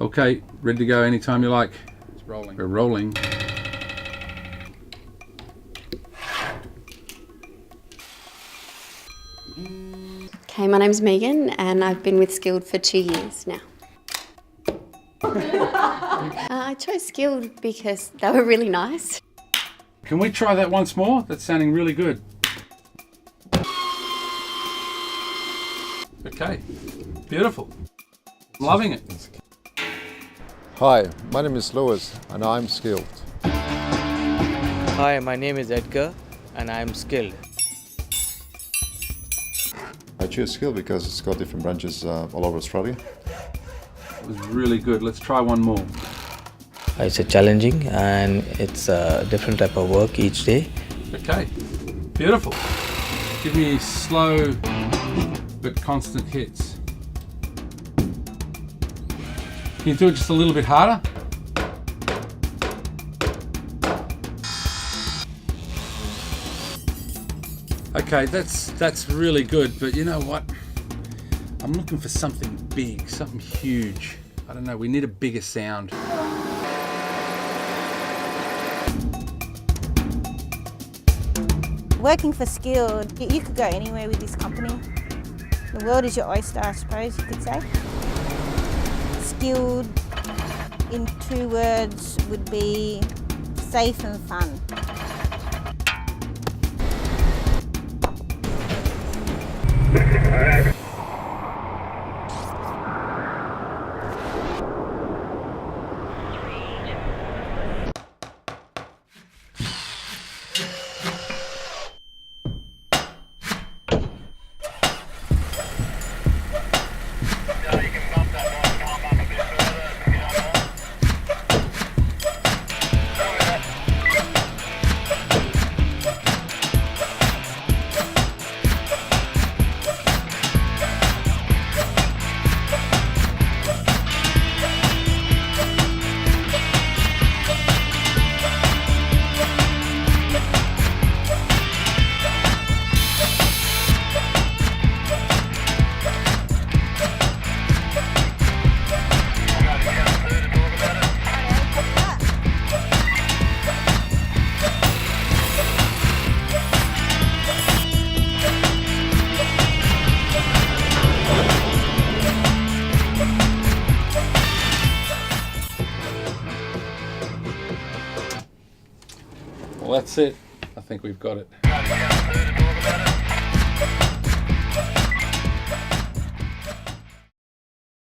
Okay, ready to go anytime you like. It's rolling. We're rolling. Okay, my name's Megan and I've been with Skilled for 2 years now. I chose Skilled because they were really nice. Can we try that once more? That's sounding really good. Okay, beautiful. I'm loving it. Hi, my name is Lewis and I'm skilled. Hi, my name is Edgar and I'm skilled. I choose skilled because it's got different branches all over Australia. It was really good. Let's try one more. It's a challenging and it's a different type of work each day. Okay, beautiful. Give me slow but constant hits. Can you do it just a little bit harder? Okay, that's really good, but you know what? I'm looking for something big, something huge. I don't know, we need a bigger sound. Working for Skilled, you could go anywhere with this company. The world is your oyster, I suppose you could say. Skilled, in 2 words, would be safe and fun. Well, that's it. I think we've got it.